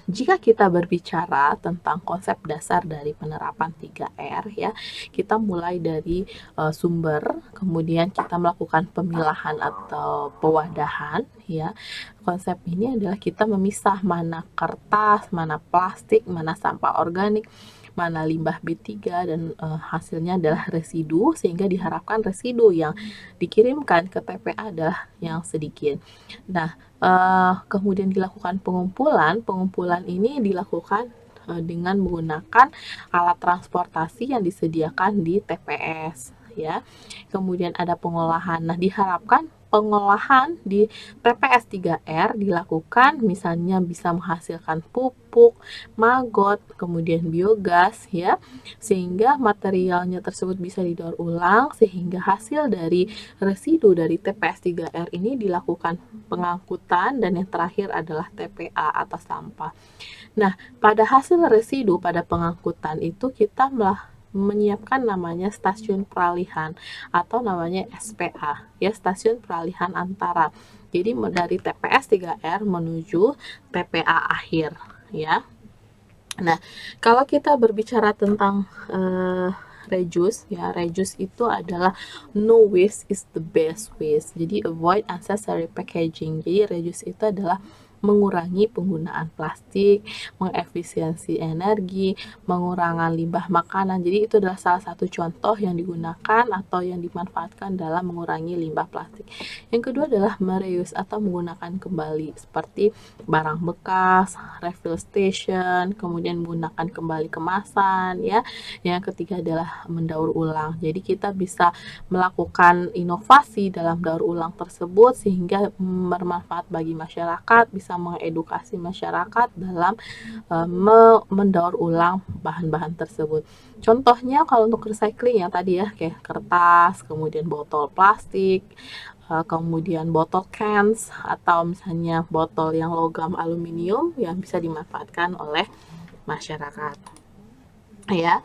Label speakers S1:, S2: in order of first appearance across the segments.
S1: Jika kita berbicara tentang konsep dasar dari penerapan 3R ya, kita mulai dari sumber, kemudian kita melakukan pemilahan atau pewadahan ya. Konsep ini adalah kita memisah mana kertas, mana plastik, mana sampah organik, mana limbah B3 dan hasilnya adalah residu, sehingga diharapkan residu yang dikirimkan ke TPA adalah yang sedikit. Nah, kemudian dilakukan pengumpulan ini dilakukan dengan menggunakan alat transportasi yang disediakan di TPS ya. Kemudian ada pengolahan. Nah, diharapkan pengolahan di TPS 3R dilakukan misalnya bisa menghasilkan pupuk, maggot, kemudian biogas ya, sehingga materialnya tersebut bisa didaur ulang, sehingga hasil dari residu dari TPS 3R ini dilakukan pengangkutan, dan yang terakhir adalah TPA atau sampah. Nah, pada hasil residu pada pengangkutan itu kita menyiapkan namanya stasiun peralihan atau namanya SPA ya, stasiun peralihan antara. Jadi dari TPS 3R menuju TPA akhir ya. Nah, kalau kita berbicara tentang reduce ya, reduce itu adalah no waste is the best waste. Jadi avoid unnecessary packaging. Jadi reduce itu adalah mengurangi penggunaan plastik, mengefisiensi energi, mengurangi limbah makanan. Jadi itu adalah salah satu contoh yang digunakan atau yang dimanfaatkan dalam mengurangi limbah plastik. Yang kedua adalah mereuse atau menggunakan kembali, seperti barang bekas, refill station, kemudian menggunakan kembali kemasan ya. Yang ketiga adalah mendaur ulang. Jadi kita bisa melakukan inovasi dalam daur ulang tersebut sehingga bermanfaat bagi masyarakat, bisa mengedukasi masyarakat dalam mendaur ulang bahan-bahan tersebut. Contohnya kalau untuk recycling yang tadi ya, kayak kertas, kemudian botol plastik, kemudian botol cans, atau misalnya botol yang logam aluminium yang bisa dimanfaatkan oleh masyarakat. Ya,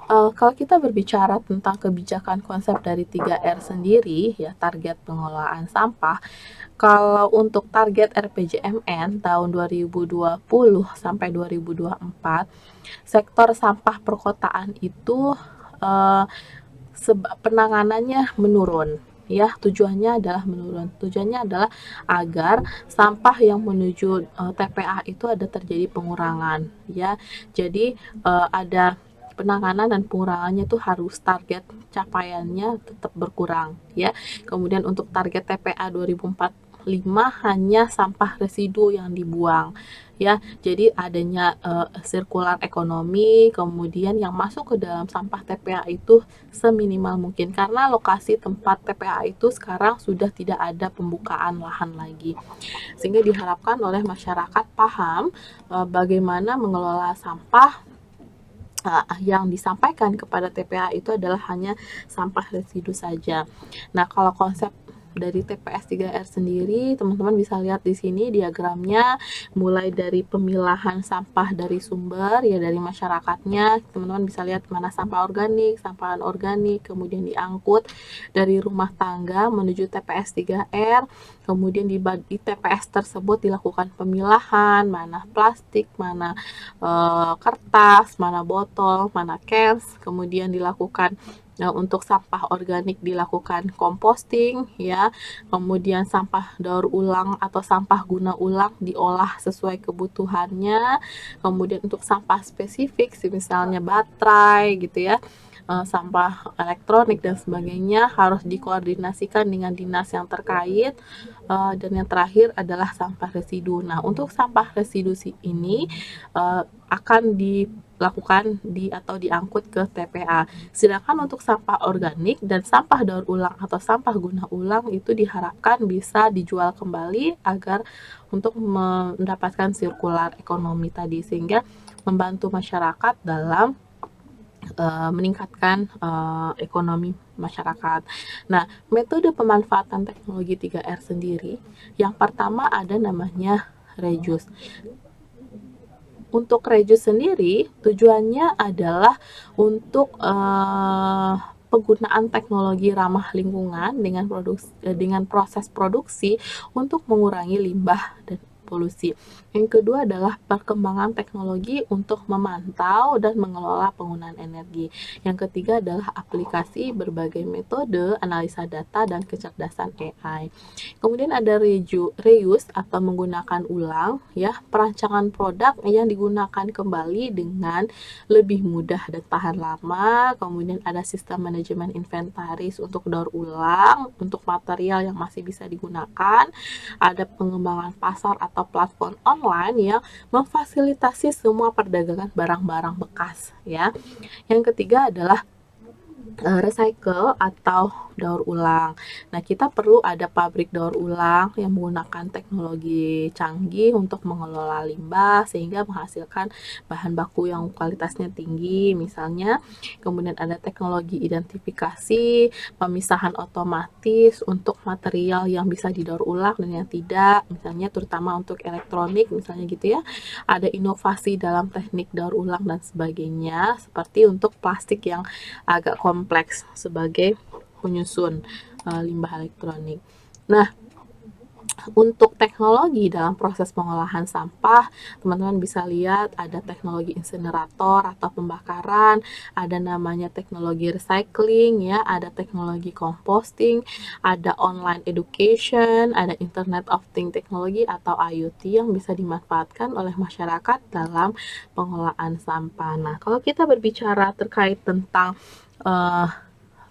S1: kalau kita berbicara tentang kebijakan konsep dari 3R sendiri ya, target pengelolaan sampah, kalau untuk target RPJMN tahun 2020 sampai 2024, sektor sampah perkotaan itu penanganannya menurun ya. Tujuannya adalah agar sampah yang menuju TPA itu ada terjadi pengurangan ya. Jadi ada penanganan dan pengurangannya itu harus target capaiannya tetap berkurang ya. Kemudian untuk target TPA 2045 hanya sampah residu yang dibuang ya. Jadi adanya sirkular ekonomi, kemudian yang masuk ke dalam sampah TPA itu seminimal mungkin, karena lokasi tempat TPA itu sekarang sudah tidak ada pembukaan lahan lagi, sehingga diharapkan oleh masyarakat paham bagaimana mengelola sampah yang disampaikan kepada TPA itu adalah hanya sampah residu saja. Nah, kalau konsep dari TPS 3R sendiri, teman-teman bisa lihat di sini diagramnya, mulai dari pemilahan sampah dari sumber ya, dari masyarakatnya. Teman-teman bisa lihat mana sampah organik, sampah anorganik, kemudian diangkut dari rumah tangga menuju TPS 3R. Kemudian di TPS tersebut dilakukan pemilahan, mana plastik, mana kertas, mana botol, mana cans. Kemudian dilakukan untuk sampah organik dilakukan composting ya. Kemudian sampah daur ulang atau sampah guna ulang diolah sesuai kebutuhannya. Kemudian untuk sampah spesifik misalnya baterai gitu ya, sampah elektronik dan sebagainya harus dikoordinasikan dengan dinas yang terkait. Dan yang terakhir adalah sampah residu. Nah, untuk sampah residu ini akan dilakukan atau diangkut ke TPA. Sedangkan untuk sampah organik dan sampah daur ulang atau sampah guna ulang itu diharapkan bisa dijual kembali agar untuk mendapatkan sirkular ekonomi tadi, sehingga membantu masyarakat dalam meningkatkan ekonomi masyarakat. Nah, metode pemanfaatan teknologi 3R sendiri, yang pertama ada namanya reuse. untuk Reju sendiri tujuannya adalah untuk penggunaan teknologi ramah lingkungan dengan proses produksi untuk mengurangi limbah dan polusi. Yang kedua adalah perkembangan teknologi untuk memantau dan mengelola penggunaan energi. Yang ketiga adalah aplikasi berbagai metode analisa data dan kecerdasan AI. Kemudian ada reuse atau menggunakan ulang, ya, perancangan produk yang digunakan kembali dengan lebih mudah dan tahan lama. Kemudian ada sistem manajemen inventaris untuk daur ulang untuk material yang masih bisa digunakan. Ada pengembangan pasar atau platform online yang memfasilitasi semua perdagangan barang-barang bekas, ya. Yang ketiga adalah recycle atau daur ulang. Nah, kita perlu ada pabrik daur ulang yang menggunakan teknologi canggih untuk mengelola limbah sehingga menghasilkan bahan baku yang kualitasnya tinggi misalnya. Kemudian ada teknologi identifikasi, pemisahan otomatis untuk material yang bisa didaur ulang dan yang tidak, misalnya terutama untuk elektronik misalnya gitu ya. Ada inovasi dalam teknik daur ulang dan sebagainya, seperti untuk plastik yang agak kompleks sebagai penyusun limbah elektronik. Nah, untuk teknologi dalam proses pengolahan sampah, teman-teman bisa lihat ada teknologi insinerator atau pembakaran, ada namanya teknologi recycling, ya, ada teknologi composting, ada online education, ada Internet of Things teknologi atau IoT yang bisa dimanfaatkan oleh masyarakat dalam pengolahan sampah. Nah, kalau kita berbicara terkait tentang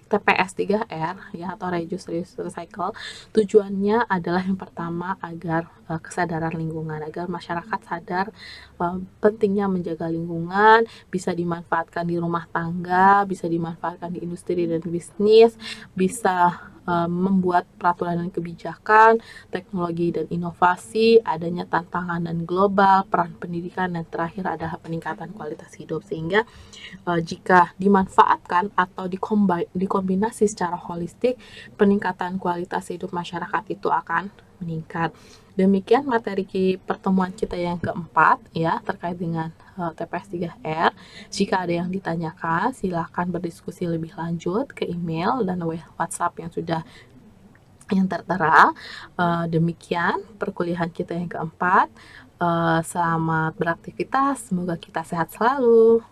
S1: TPS 3R, ya, atau Reduce, Reuse, Recycle, tujuannya adalah yang pertama agar kesadaran lingkungan, agar masyarakat sadar pentingnya menjaga lingkungan, bisa dimanfaatkan di rumah tangga, bisa dimanfaatkan di industri dan bisnis, bisa membuat peraturan dan kebijakan, teknologi dan inovasi, adanya tantangan dan global, peran pendidikan, dan terakhir adalah peningkatan kualitas hidup. Sehingga jika dimanfaatkan atau dikombinasi secara holistik, peningkatan kualitas hidup masyarakat itu akan meningkat. Demikian materi pertemuan kita yang keempat, ya, terkait dengan TPS 3R. Jika ada yang ditanyakan, silakan berdiskusi lebih lanjut ke email dan WhatsApp yang tertera. Demikian perkuliahan kita yang keempat. Selamat beraktivitas, semoga kita sehat selalu.